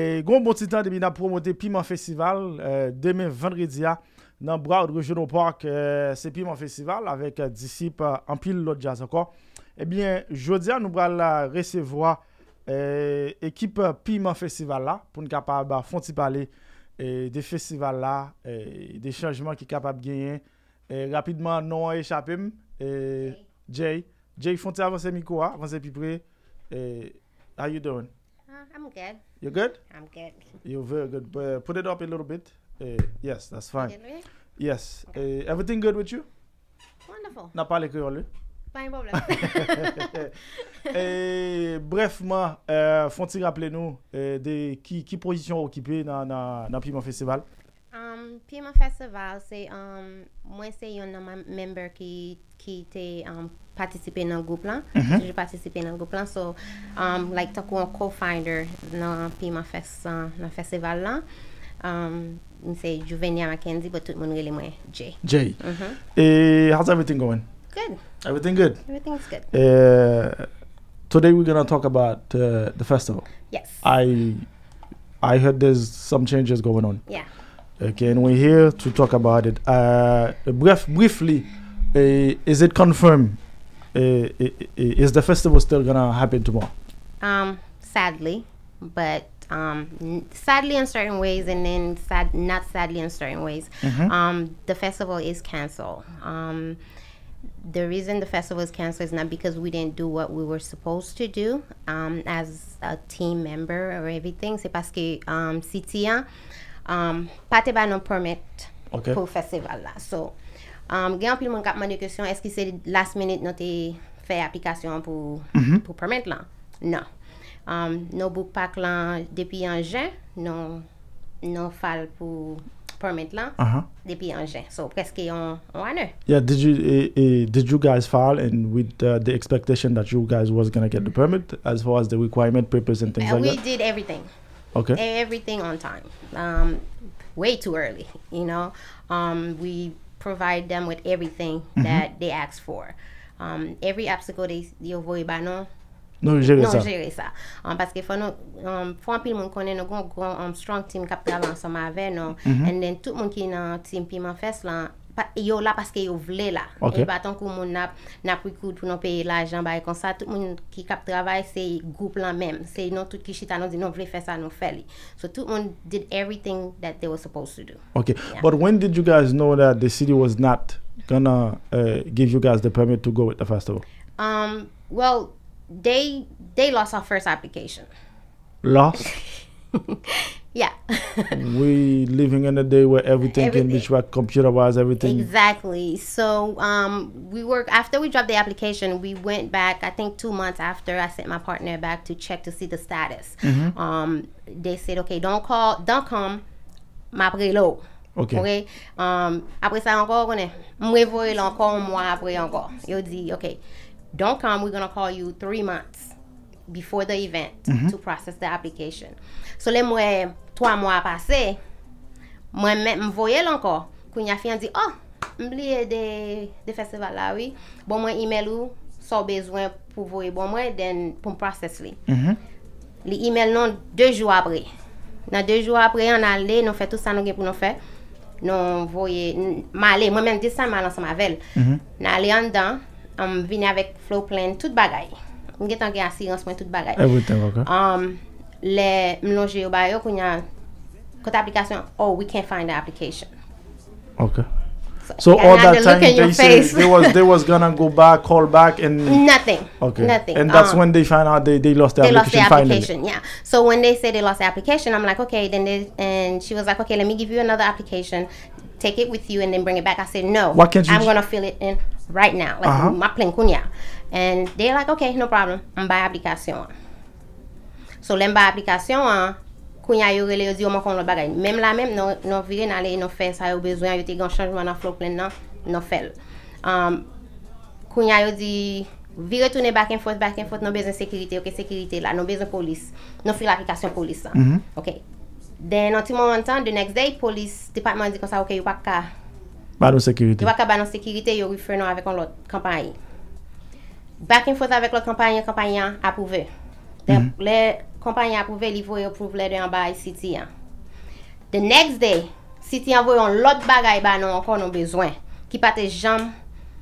Et gon bon petit temps depuis n'a promoté Piment Festival demain vendredi dans Broward Regional Park c'est Piment Festival avec disciples en pile l'autre jazz encore. Eh bien, jeudi nous allons recevoir équipe Piment Festival là pour nous capable font parler des festivals là des changements qui capable gagner rapidement non échappé Jay font avancer micro avancer plus près how you doing? I'm good. You good? I'm good. You're very good. But put it up a little bit. Yes, that's fine. Okay. Yes. Everything good with you? Wonderful. N'a pas les créoles. Pas un problème. Brefement, faut-il rappeler nous de qui position occupée dans Piment Festival? Piment Festival, c'est moi c'est un member qui était participé dans le groupe là. J'ai participé dans le groupe là, so like tant qu'on co-founder dans Piment Festival là. C'est Juvenia Mackenzie, but tout le monde relève moi Jay. Jay. How's everything going? Good. Everything good? Everything's good. Today we're gonna talk about the festival. Yes. I heard there's some changes going on. Yeah. Okay, and we're here to talk about it. Briefly, is it confirmed? Is the festival still gonna happen tomorrow? Sadly, but sadly in certain ways, and then not sadly in certain ways. The festival is canceled. The reason the festival is canceled is not because we didn't do what we were supposed to do as a team member or everything. C'est parce que City pas te ba non permit pour festival là. So gen pile moun k'ap mande question est-ce que c'est last minute nous te fait application pour permit là? Non. No book pack là depuis en juin, non fall pour permit là depuis en juin. So presque on année. Yeah, did you guys file and with the expectation that you guys was gonna get the permit as far as the requirement papers and things like that? We did everything. Okay. Everything on time. Way too early, you know. We provide them with everything that they ask for. Every obstacle they avoid by non gérer ça. Parce que faut un pile monde connaît nous gon strong team qui travaille ensemble avec nous and then tout monde qui dans team Piment Fest là yo là parce que yo vle là et pas tant que monde n'a pris coup pour nous payer l'argent bah comme ça tout monde qui cap travail c'est groupe là même c'est non tout qui chita nous dit non vle faire ça nous fait so tout monde did everything that they were supposed to do. Okay, yeah. But when did you guys know that the city was not gonna give you guys the permit to go with the festival? Well, they lost our first application. Lost? Yeah. We living in a day where everything can be tracked computer-wise, everything. Exactly. So after we dropped the application, we went back, I think 2 months after, I sent my partner back to check to see the status. They said, okay, don't come, m'après l'eau. Okay. Après ça encore, on m'envoie encore un mois après encore. Ils dit, okay, don't come, we're going to call you 3 months before the event to process the application. So les moi 3 mois passé, moi m'envoyer encore. Kounya fi dit oh, m'oublié de festival là oui. Bon moi email ou sans besoin pour voyer bon moi then pour process li. Les email non 2 jours après. Dans 2 jours après on allé, nous fait tout ça nous pour nous faire. Nous voyer m'aller moi même décembre mal ensemble avec elle. N'aller en dedans, on vient avec flow plan toute bagaille. M'gè tan gen assurance pour toute bagaille. Everything okay. Les m'longer au bayo kounya côté application oh we can't find the application. Okay. So all that time they said they was gonna go back, call back and nothing. Okay. Nothing. And that's when they found out they lost the application finally. Yeah. So when they said they lost the application, I'm like, okay, and she was like, okay, let me give you another application. Take it with you and then bring it back. I said, no. Why can't you I'm gonna fill it in right now. Like my plan kunya. And they're like, okay, no problem. I'm by application. So lem by application kunya yo rele yo di yo man kon lo bagay. Même la même non vire n'aller non faire ça yo besoin yo te gan changement dans flow plan nan non fait. Kunya yo di vire tourner back and forth non besoin sécurité. OK, sécurité là, non besoin police. Non fait l'application police là. OK. Then un petit moment de temps, the next day, police département dit comme ça, OK, yo pas ka ba non sécurité. Yo pas ka ba non sécurité, yo refer non avec l'autre campagne. Back and forth avec l'autre campagne approuvé. Les compagnies approuvées, livre approuve les deux en bas city. The next day, city envoie l'autre bagay ba non encore non besoin qui pas te jam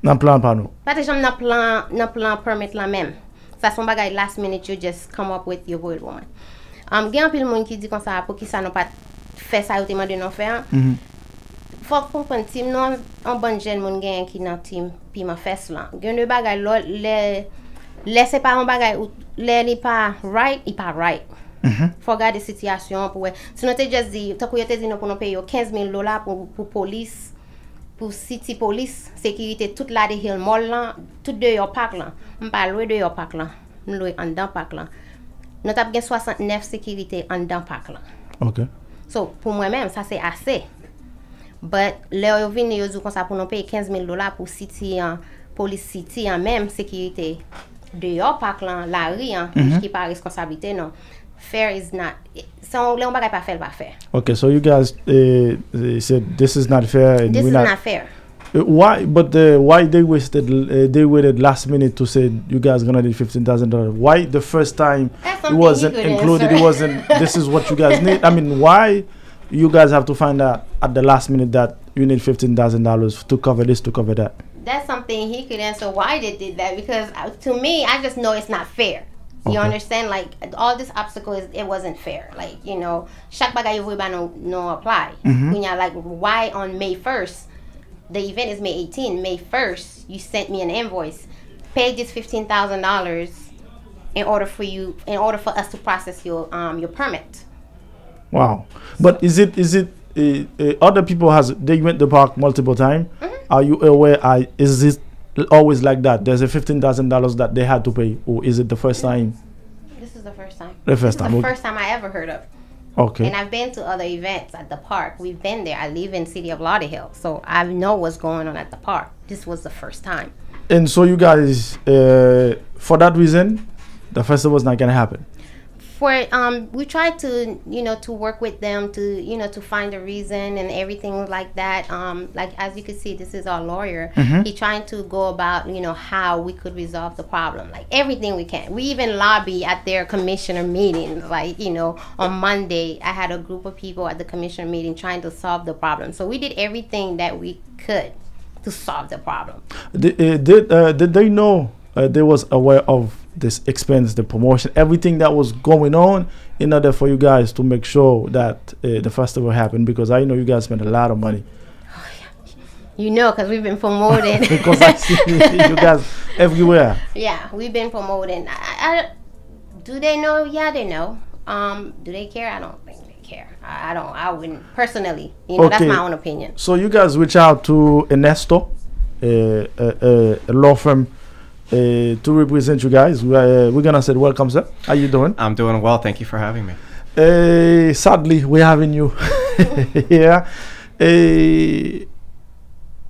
Dans plan pas nous. pas te jam dans plan permit la même. Ça son bagay last minute you just come up with your void woman. Gen pile monde qui dit comme ça pour qui ça non pas fait ça ou te demandé non faire. Faut comprendre team non en bon jeune monde gen qui dans team puis ma fesse là. Gen de bagay les c'est pas un bagay ou les pas right, il pas right. Faut regarder situation pour sinon tu juste dit tant que tu dit non pour nous payer $15,000 pour police pour city police sécurité toute la de hill mall là tout de yo parc là on pas loin de yo parc là nous loin en dedans parc là nous t'a bien 69 sécurité en dedans parc là. OK. So pour moi même ça c'est assez. But là yo vinn yo dit comme ça pour nous payer $15,000 pour city police city en même sécurité de yo parc là la rue qui pas responsabilité non. Fair is not. So le on bagay pas faire. Okay, so you guys said this is not fair. And This is not fair. Why? But why they waited last minute to say you guys gonna need $15,000? Why the first time it wasn't included? It wasn't. This is what you guys need. I mean, why you guys have to find out at the last minute that you need $15,000 to cover this, to cover that? That's something he could answer why they did that, because to me, I just know it's not fair. You understand? Like all this obstacle it wasn't fair. Like, you know, chaque bagay you voulez no apply. Like why on May 1st, the event is May 18th, May 1st, you sent me an invoice, pay this $15,000 in order for us to process your permit. Wow. But is it other people they went to the park multiple times? Are you aware? Is this always like that? There's a $15,000 that they had to pay, or is it the first time? This is the first time. The first time. The first time I ever heard of. Okay. And I've been to other events at the park. We've been there. I live in city of Lauderhill, so I know what's going on at the park. This was the first time. And so you guys, for that reason, the festival's not gonna happen. We tried to to work with them to to find a reason and everything like that. Like as you can see, this is our lawyer. He trying to go about how we could resolve the problem, like everything we can. We even lobby at their commissioner meetings. Like on Monday, I had a group of people at the commissioner meeting trying to solve the problem. So we did everything that we could to solve the problem. Did they know they was aware of this expense, the promotion, everything that was going on in order for you guys to make sure that the festival happened? Because I know you guys spent a lot of money. Oh, yeah. Because we've been promoting. Because I see you guys everywhere. Yeah, we've been promoting. Do they know? Yeah, they know. Do they care? I don't think they care. I wouldn't personally. That's my own opinion. So you guys reach out to Ernesto, a law firm, to represent you guys. We're gonna say welcome, sir. How you doing? I'm doing well. Thank you for having me. Sadly, we're having you here.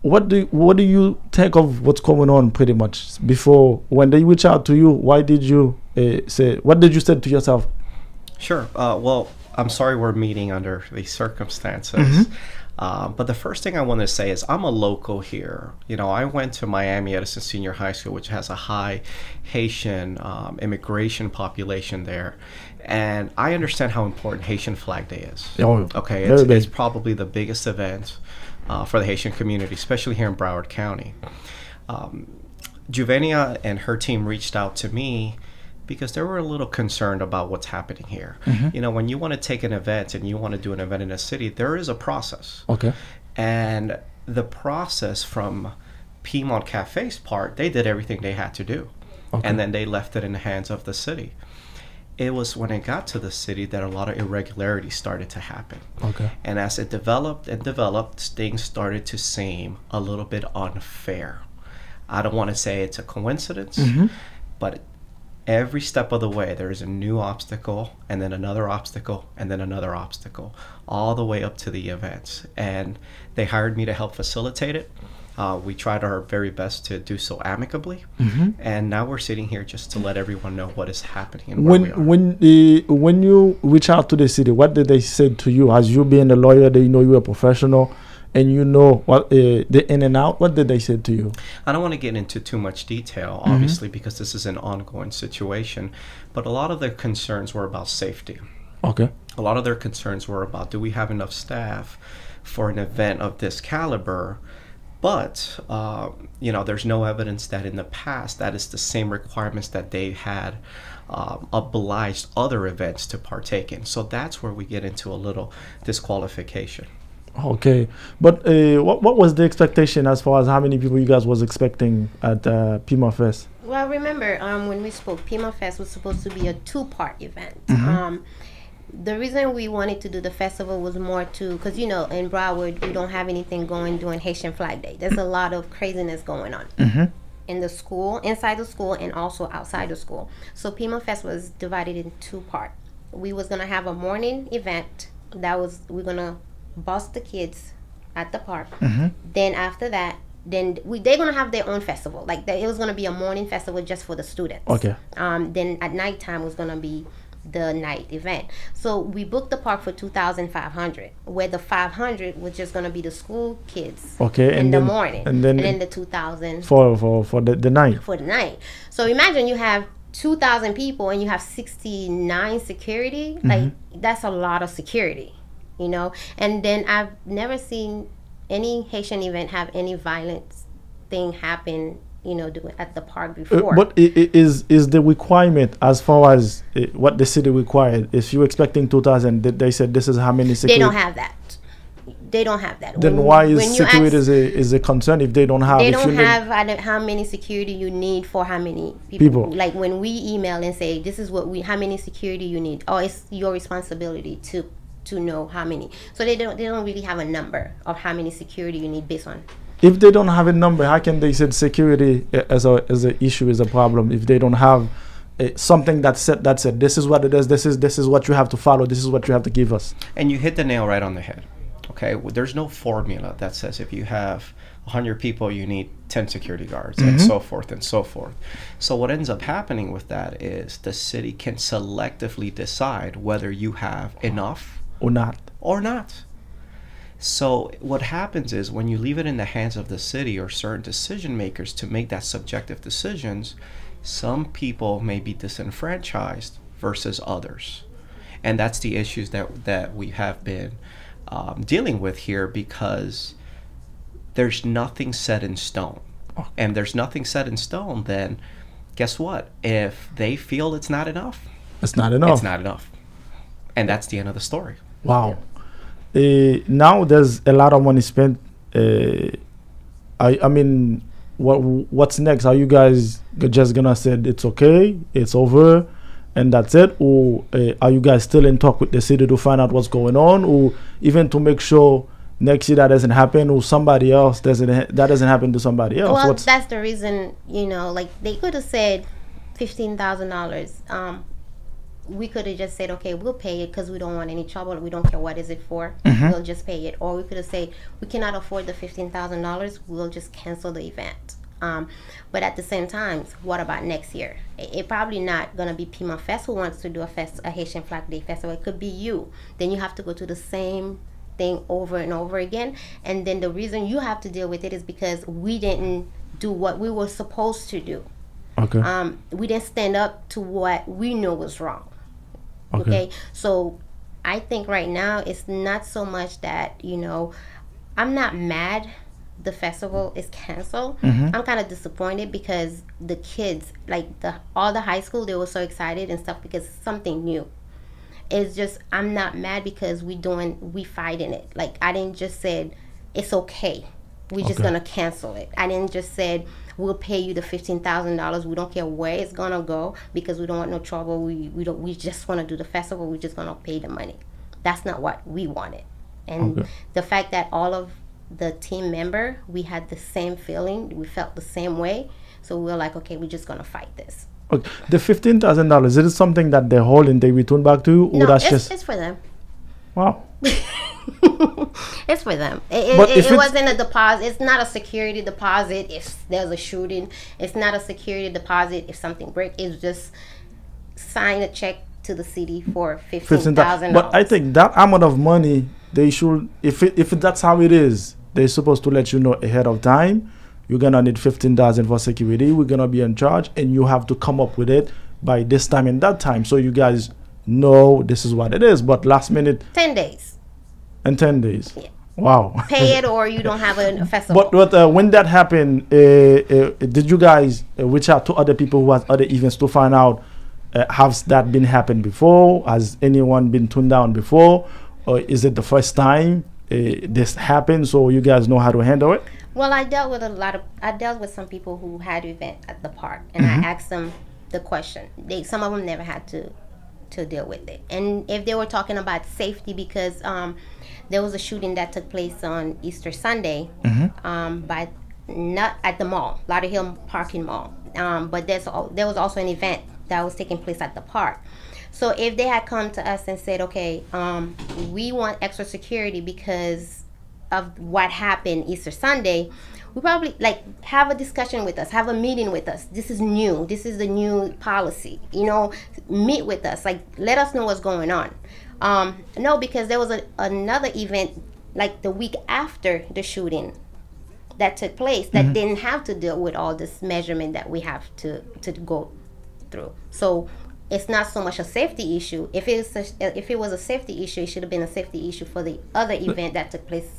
What do you think of what's going on? Pretty much before when they reach out to you, why did you say? What did you say to yourself? Sure. Well, I'm sorry we're meeting under these circumstances. But the first thing I want to say is I'm a local here. I went to Miami Edison Senior High School, which has a high Haitian immigration population there. And I understand how important Haitian Flag Day is. Okay, it's probably the biggest event for the Haitian community, especially here in Broward County. Juvenia and her team reached out to me because they were a little concerned about what's happening here. When you want to take an event and you want to do an event in a city, there is a process. Okay. And the process from Piedmont Cafe's part, they did everything they had to do. And then they left it in the hands of the city. It was when it got to the city that a lot of irregularities started to happen. Okay. And as it developed and developed, things started to seem a little bit unfair. I don't want to say it's a coincidence, but every step of the way, there is a new obstacle, and then another obstacle, and then another obstacle, all the way up to the events. And they hired me to help facilitate it. We tried our very best to do so amicably. And now we're sitting here just to let everyone know what is happening and where we are. When you reach out to the city, what did they say to you? As you being a lawyer, they know you're a professional. and you know what the in and out, what did they say to you? I don't want to get into too much detail, obviously, because this is an ongoing situation, but a lot of their concerns were about safety. Okay. A lot of their concerns were about, do we have enough staff for an event of this caliber? But, there's no evidence that in the past that is the same requirements that they had obliged other events to partake in. So that's where we get into a little disqualification. Okay. But what was the expectation as far as how many people you guys was expecting at Pima Fest? Well, remember, when we spoke, Pima Fest was supposed to be a 2-part event. The reason we wanted to do the festival was more to, because in Broward we don't have anything going during Haitian Flag Day. There's a lot of craziness going on in the school, inside the school, and also outside the school. So Pima Fest was divided in 2 parts. We was gonna have a morning event we're gonna bus the kids at the park. Then after that, they're gonna have their own festival. It was gonna be a morning festival just for the students. Okay. Then at nighttime was gonna be the night event. So we booked the park for 2,500, where the 500 was just gonna be the school kids. Okay. In the morning, and then the 2,000 for the night. For the night. So imagine you have 2,000 people and you have 69 security. That's a lot of security, And then I've never seen any Haitian event have any violent thing happen at the park before. But is the requirement as far as what the city required? If you're expecting 2,000, they said this is how many security? They don't have that. They don't have that. Then why is security is a concern if they don't have? They don't have how many security you need for how many people. Like when we email and say this is how many security you need. Oh, it's your responsibility to know how many. So they don't really have a number of how many security you need based on. If they don't have a number, how can they say security as a issue is a problem if they don't have something that said this is what it is, this is what you have to follow, this is what you have to give us? And you hit the nail right on the head. Okay, there's no formula that says if you have 100 people, you need 10 security guards and so forth and so forth. So what ends up happening with that is the city can selectively decide whether you have enough or not. So what happens is when you leave it in the hands of the city or certain decision makers to make that subjective decisions, some people may be disenfranchised versus others. And that's the issues that we have been dealing with here, because there's nothing set in stone. And there's nothing set in stone, then guess what? If they feel it's not enough. It's not enough. And that's the end of the story. Wow. Now there's a lot of money spent. I mean, what's next? Are you guys just gonna say it's okay, it's over, and that's it, or are you guys still in talk with the city to find out what's going on, or even to make sure next year that doesn't happen, or somebody else doesn't happen to somebody else? Well, that's the reason. They could have said $15,000. We could have just said, okay, we'll pay it because we don't want any trouble. We don't care what is it for. We'll just pay it. Or we could have said, we cannot afford the $15,000. We'll just cancel the event. But at the same time, what about next year? It probably not going to be Pima Fest who wants to do a Haitian Flag Day festival. It could be you. Then you have to go to the same thing over and over again. And then the reason you have to deal with it is because we didn't do what we were supposed to do. Okay. We didn't stand up to what we knew was wrong. Okay. So I think right now it's not so much that, I'm not mad the festival is canceled. I'm kind of disappointed because the kids, all the high school, they were so excited and stuff because it's something new. It's just, I'm not mad because we fighting it. I didn't just said it's okay. We're just gonna cancel it. I didn't just said we'll pay you the $15,000. We don't care where it's gonna go because we don't want no trouble. We just want to do the festival. We're just gonna pay the money. That's not what we wanted. And the fact that all of the team member, we had the same feeling. We felt the same way. So we were like, okay, we're just gonna fight this. Okay. The $15,000, is it something that they hold and they return back to you, or no, it's for them. Wow. It's for them. It wasn't a deposit. It's not a security deposit if there's a shooting. It's not a security deposit if something breaks. It's just sign a check to the city for $15,000. But I think that amount of money, they should, if that's how it is, they're supposed to let you know ahead of time. You're gonna need 15,000 for security. We're gonna be in charge, and you have to come up with it by this time and that time, so you guys know this is what it is. But last minute, 10 days. in 10 days. Yeah. Wow. Pay it or you don't have a festival. But when that happened, did you guys reach out to other people who has other events to find out, has that been happened before? Has anyone been turned down before? Or is it the first time this happened, so you guys know how to handle it? Well, I dealt with some people who had an event at the park, and I asked them the question. Some of them never had to deal with it. And if they were talking about safety, because there was a shooting that took place on Easter Sunday, by not at the mall, Lauderhill Parking Mall, but there was also an event that was taking place at the park. So if they had come to us and said, okay, we want extra security because of what happened Easter Sunday, we probably have a discussion with us, have a meeting with us. This is new. This is the new policy. Meet with us. Let us know what's going on. No, because there was another event the week after the shooting that took place that didn't have to deal with all this measurement that we have to go through. So it's not so much a safety issue. If it was a safety issue, it should have been a safety issue for the other event that took place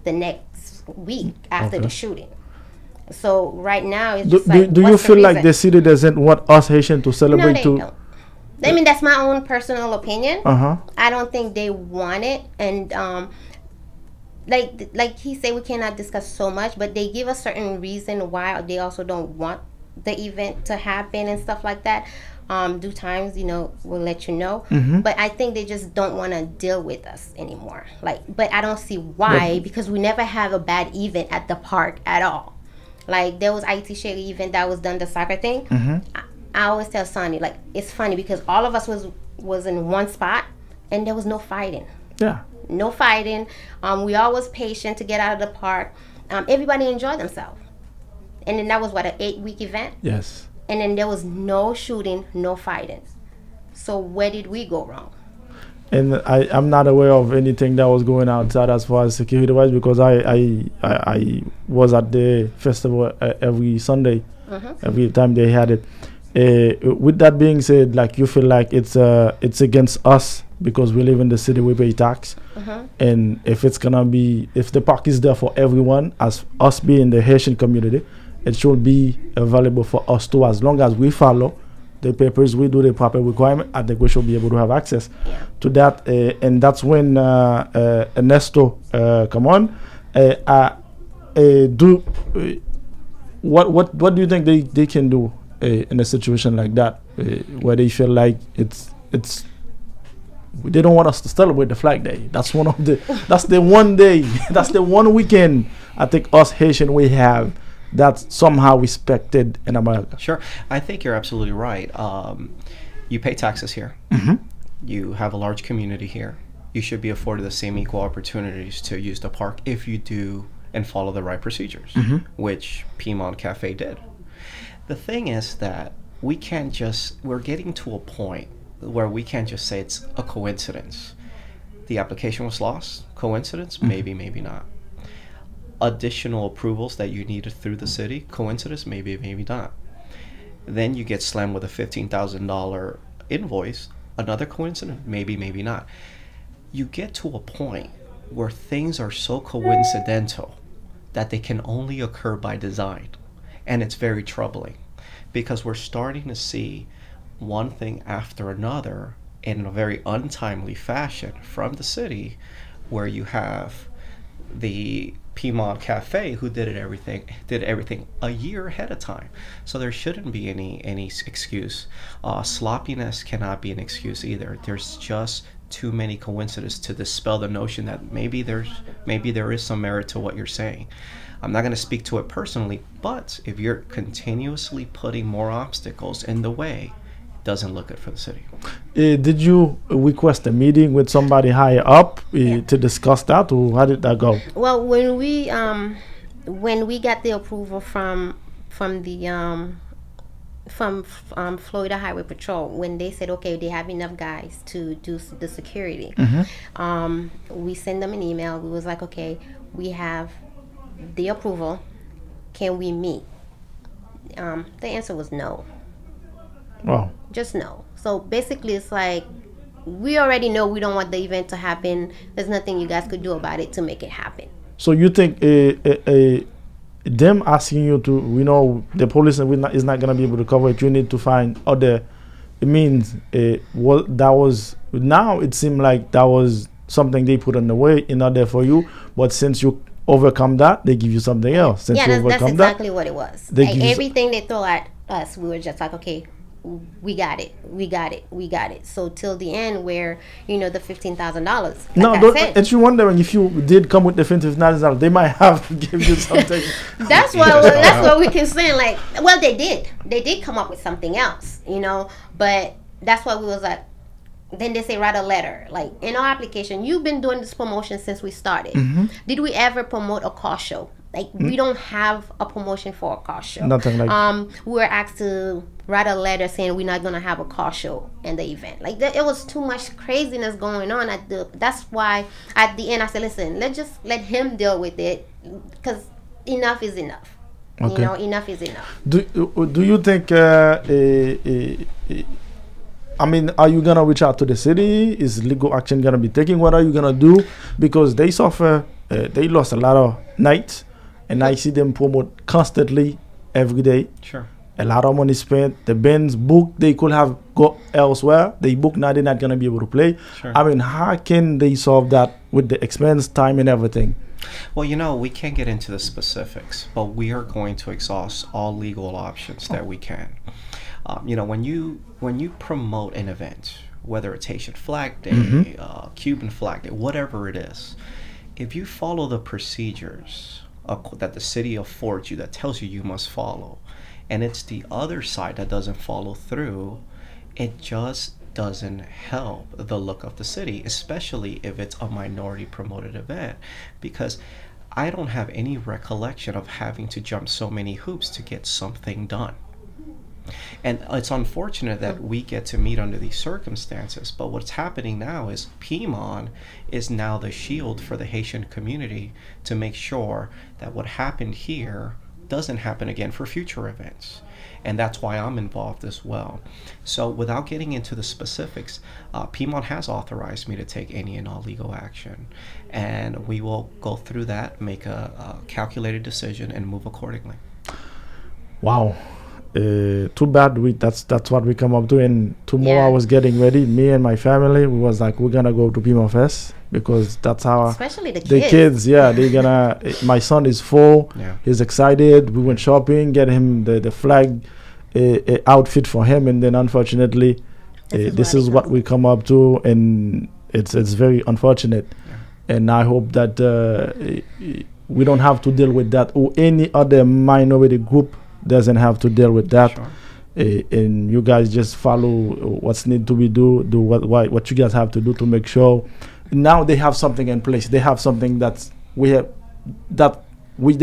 the next week after the shooting. So right now it's just do you feel like the city doesn't want us Haitian to celebrate? No, they don't. I mean, that's my own personal opinion. Uh-huh. I don't think they want it, and like he said, we cannot discuss so much, but they give a certain reason why they also don't want the event to happen and stuff like that. Due times, we'll let you know. But I think they just don't want to deal with us anymore. But I don't see why, because we never have a bad event at the park at all. There was IT Shady event that was done, the soccer thing. I always tell Sonny, it's funny because all of us was in one spot and there was no fighting. Yeah. No fighting. We all was patient to get out of the park. Everybody enjoyed themselves. And then that was an 8-week event. Yes. And then there was no shooting, no fighting. So where did we go wrong? And I'm not aware of anything that was going outside as far as security wise, because I was at the festival every Sunday, every time they had it. With that being said, you feel like it's against us because we live in the city, we pay tax, and if the park is there for everyone, as us being the Haitian community, it should be available for us too. As long as we follow the papers, we do the proper requirement, I think we should be able to have access to that. And that's when Ernesto come on. What do you think they can do in a situation like that, where they feel like they don't want us to celebrate the Flag Day? That's the one day, that's the one weekend I think us Haitian we have that's somehow respected in America. Sure. I think you're absolutely right. You pay taxes here. You have a large community here. You should be afforded the same equal opportunities to use the park if you do and follow the right procedures, which Piedmont Cafe did. The thing is that we're getting to a point where we can't just say it's a coincidence. The application was lost. Coincidence? Maybe, maybe not. Additional approvals that you needed through the city? Coincidence? Maybe, maybe not. Then you get slammed with a $15,000 invoice. Another coincidence? Maybe, maybe not. You get to a point where things are so coincidental that they can only occur by design. And it's very troubling because we're starting to see one thing after another in a very untimely fashion from the city, where you have the Piedmont Cafe who did everything a year ahead of time. So there shouldn't be any excuse. Sloppiness cannot be an excuse either. There's just too many coincidences to dispel the notion that maybe there is some merit to what you're saying. I'm not going to speak to it personally, but if you're continuously putting more obstacles in the way, it doesn't look good for the city. Did you request a meeting with somebody higher up to discuss that, or how did that go? Well, when we got the approval from Florida Highway Patrol, when they said, okay, they have enough guys to do the security, we sent them an email. We was like, okay, we have the approval. Can we meet? The answer was no. Wow. Just no. So basically, it's like we already know we don't want the event to happen. There's nothing you guys could do about it to make it happen. So you think them asking you to, the police is not gonna be able to cover it. You need to find other. It means now it seemed like that was something they put in the way in order for you. But since you overcome that, they give you something else. Since Yeah, that's exactly what it was. Like everything they throw at us, we were just like, okay, we got it. So till the end, where the $15,000. And you wondering if you did come with the $15,000, they might have to give you something. That's what we can say. Like, well, they did come up with something else, But that's why we was like. Then they say write a letter. Like in our application, you've been doing this promotion since we started. Mm-hmm. Did we ever promote a car show? Like we don't have a promotion for a car show. Nothing like we were asked to write a letter saying we're not gonna have a car show in the event. Like it was too much craziness going on that's why at the end I said, listen, let's just let him deal with it because enough is enough. Okay. Enough is enough. Do you think are you gonna reach out to the city? Is legal action gonna be taken? What are you gonna do? Because they suffer, they lost a lot of nights, and I see them promote constantly every day. Sure. A lot of money spent. The bands booked, they could have go elsewhere. They book now, they're not gonna be able to play. Sure. How can they solve that with the expense, time, and everything? Well, we can't get into the specifics, but we are going to exhaust all legal options that we can. When you promote an event, whether it's Haitian Flag Day, Mm-hmm. Cuban Flag Day, whatever it is, if you follow the procedures that the city affords you, that tells you must follow, and it's the other side that doesn't follow through, it just doesn't help the look of the city, especially if it's a minority promoted event, because I don't have any recollection of having to jump so many hoops to get something done. And it's unfortunate that we get to meet under these circumstances, but what's happening now is PMON is now the shield for the Haitian community to make sure that what happened here doesn't happen again for future events. And that's why I'm involved as well. So without getting into the specifics, PMON has authorized me to take any and all legal action. And we will go through that, make a calculated decision, and move accordingly. Wow. Too bad that's what we come up to. And tomorrow I was getting ready, me and my family, we was like, we're gonna go to PMON Fest because that's how especially the kids they're gonna my son is 4, he's excited. We went shopping, get him the flag outfit for him, and then unfortunately this is what we come up to, and it's very unfortunate. And I hope that we don't have to deal with that, or any other minority group doesn't have to deal with that. Sure. And you guys just follow what's need to be do what you guys have to do to make sure now they have something in place. They have something they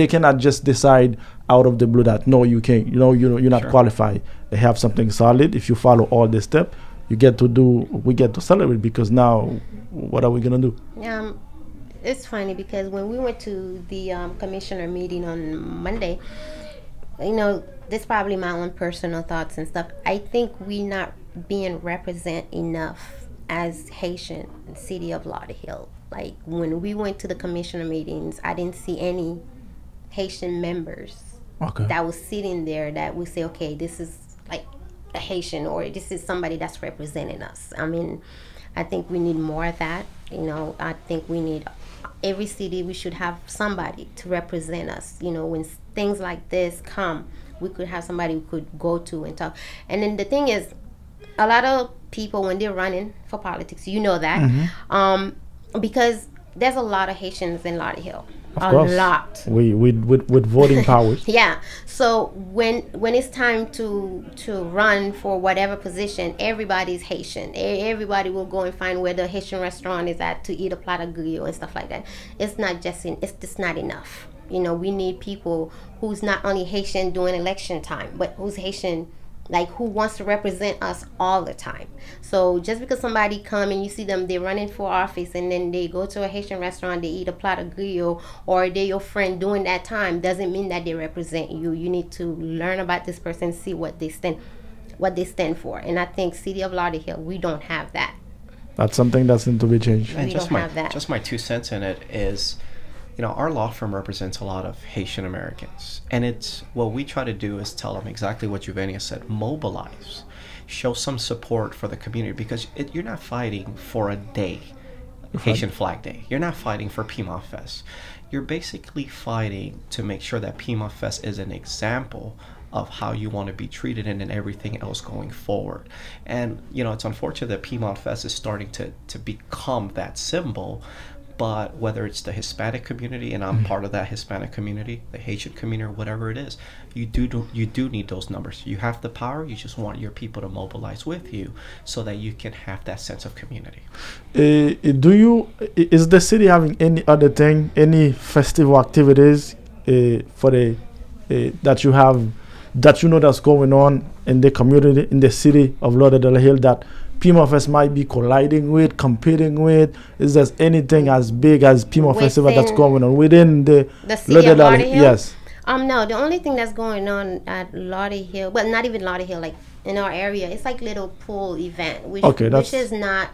cannot just decide out of the blue that no, you can't, you're not qualified. They have something solid. If you follow all the steps, we get to celebrate, because now what are we gonna do? It's funny because when we went to the commissioner meeting on Monday, this probably my own personal thoughts and stuff. I think we not being represent enough as Haitian city of Lauderhill. Like when we went to the commissioner meetings, I didn't see any Haitian members that was sitting there that would say, okay, this is like a Haitian, or this is somebody that's representing us. I think we need more of that. I think we need every city, we should have somebody to represent us. When things like this come, we could have somebody we could go to and talk. And then the thing is, a lot of people, when they're running for politics, that, because there's a lot of Haitians in Lauderhill. Of course. Lot. With voting powers. Yeah. So when it's time to run for whatever position, everybody's Haitian. Everybody will go and find where the Haitian restaurant is at to eat a plat of griot and stuff like that. It's just not enough. We need people who's not only Haitian during election time, but who's Haitian like who wants to represent us all the time. So just because somebody come and you see them, they running for office and then they go to a Haitian restaurant, they eat a plate of griot, or they're your friend during that time, doesn't mean that they represent you. You need to learn about this person, see what they stand for. And I think City of Lauderhill, we don't have that. That's something that's need to be changed. And We don't have that. just my 2 cents in it is, our law firm represents a lot of Haitian Americans, and it's what we try to do is tell them exactly what Juvenia said: mobilize, show some support for the community, because you're not fighting for a day, Haitian Flag Day. You're not fighting for PMOF Fest. You're basically fighting to make sure that PMOF Fest is an example of how you want to be treated and then everything else going forward. And it's unfortunate that Piedmont Fest is starting to become that symbol, but whether it's the Hispanic community, and I'm part of that Hispanic community, the Haitian community, or whatever it is, you do need those numbers. You have the power, you just want your people to mobilize with you so that you can have that sense of community. Is the city having any other thing, any festival activities for that you have, that that's going on in the community, in the city of Lauderdale Hill, that PMOF Fest might be colliding with, competing with? Is there anything as big as PMOF Festival that's going on within the city of Lauderdale Hill? Yes. No, the only thing that's going on at Lauderdale Hill, but not even Lauderdale Hill, like in our area, it's like little pool event, which is not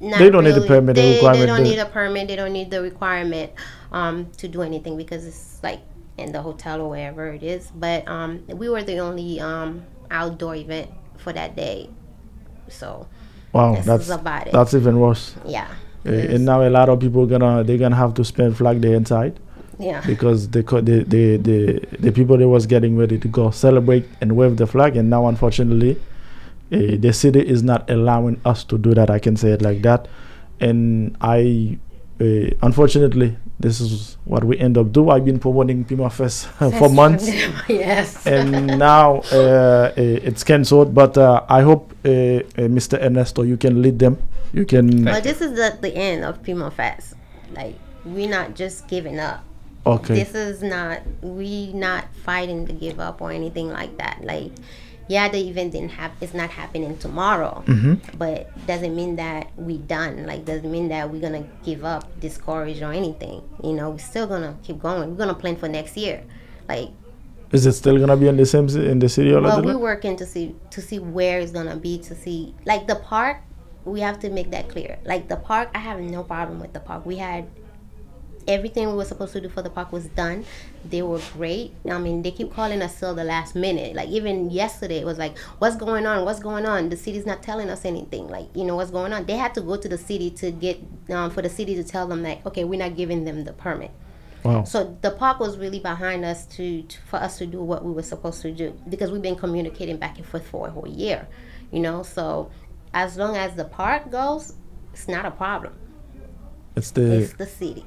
they don't need a permit. They don't need a permit. They don't need the requirement to do anything, because it's like in the hotel or wherever it is. But we were the only outdoor event for that day. So wow, that's even worse. Yeah. And now a lot of people they're gonna have to spend Flag Day inside. Yeah. Because the people that was getting ready to go celebrate and wave the flag, and now unfortunately the city is not allowing us to do that. I can say it like that. And unfortunately, this is what we end up doing. I've been promoting PMOF Fest for months. Yes. And now it's cancelled. But I hope, Mr. Ernesto, you can lead them. You can. But this is the end of PMOF Fest. Like, we're not just giving up. Okay. This is not, we not fighting to give up or anything like that. Like, yeah, the event it's not happening tomorrow, but doesn't mean that we done. Like, doesn't mean that we're gonna give up, discourage, or anything. We're still gonna keep going. We're gonna plan for next year. Like, is it still gonna be in the city of Well, we're working to see where it's gonna be. To see, like, the park, we have to make that clear. Like, the park, I have no problem with the park. We had everything we were supposed to do for the park was done. They were great. I mean, they keep calling us till the last minute. Like, even yesterday, it was like, what's going on? What's going on? The city's not telling us anything. Like, what's going on? They had to go to the city to get, for the city to tell them, like, okay, we're not giving them the permit. Wow. So the park was really behind us for us to do what we were supposed to do, because we've been communicating back and forth for a whole year, So as long as the park goes, it's not a problem. It's the city.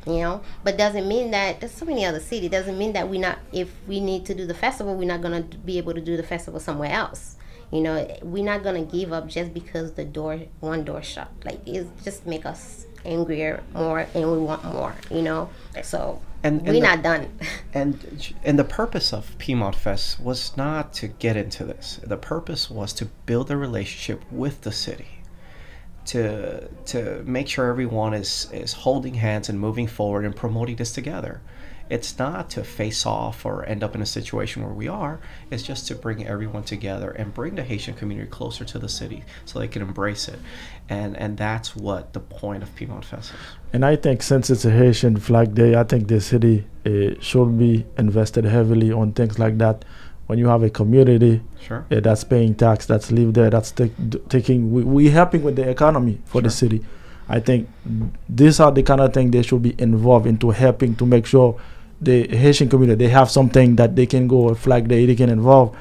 But doesn't mean that there's so many other cities. Doesn't mean that if we need to do the festival, we're not gonna be able to do the festival somewhere else. We're not gonna give up just because one door shut. Like, it just make us angrier more, and we want more. So we're not done. And the purpose of Piedmont Fest was not to get into this. The purpose was to build a relationship with the city, to make sure everyone is holding hands and moving forward and promoting this together. It's not to face off or end up in a situation where we are. It's just to bring everyone together and bring the Haitian community closer to the city so they can embrace it. And that's what the point of Piedmont Fest is. And I think since it's a Haitian Flag Day, I think the city should be invested heavily on things like that. When you have a community that's paying tax, that's live there, that's we helping with the economy for the city. I think these are the kind of things they should be involved into, helping to make sure the Haitian community, they have something that they can go Flag Day, they can involve.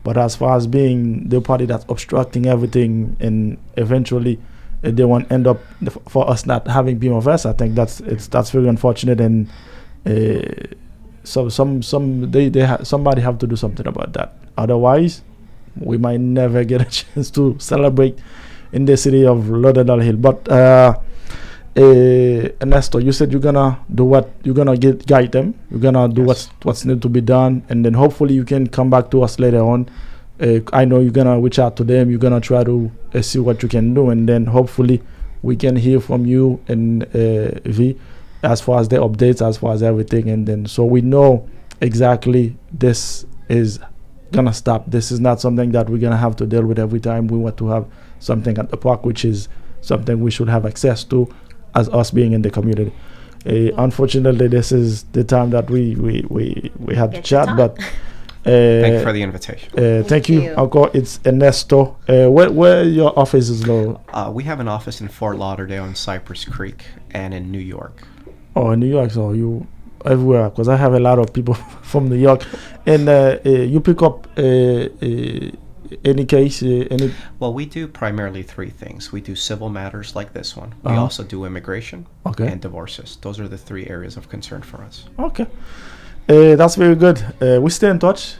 But as far as being the party that's obstructing everything, and eventually they won't end up for us not having PMOF Fest, I think that's very unfortunate. And so somebody have to do something about that. Otherwise, we might never get a chance to celebrate in the city of Lauderdale Hill. But Ernesto, you said you're gonna do what? You're gonna guide them. You're gonna do what's need to be done, and then hopefully you can come back to us later on I know you're gonna reach out to them. You're gonna try to see what you can do, and then hopefully we can hear from you and V as far as the updates, as far as everything, and then so we know exactly this is gonna stop. This is not something that we're gonna have to deal with every time we want to have something at the park, which is something we should have access to as us being in the community. Unfortunately, this is the time that we have to chat, but thank you for the invitation. Thank you, Uncle. It's Ernesto. Where your office is, though? We have an office in Fort Lauderdale and Cypress Creek, and in New York. Oh, in New York, so you everywhere, because I have a lot of people from New York, and you pick up any case, any. Well, we do primarily three things. We do civil matters like this one. We also do immigration and divorces. Those are the three areas of concern for us. Okay. That's very good. We stay in touch.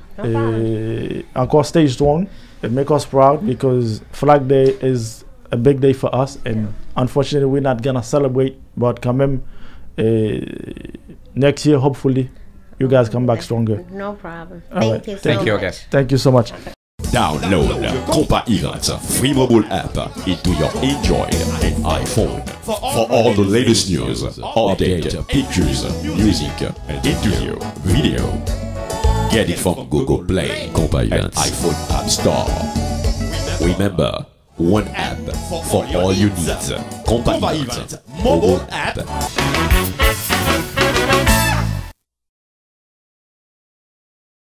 Encore stay strong. It make us proud because Flag Day is a big day for us, and unfortunately we're not gonna celebrate. But quand même, next year hopefully you guys come back stronger. No problem. Thank you again. Thank you so much. Download Compa Events free mobile app into your Android and iPhone for all the latest news, update, pictures, music, and interview, video. Get it from Google Play and iPhone App Store. Remember, one app for all your needs. Compa Events mobile app.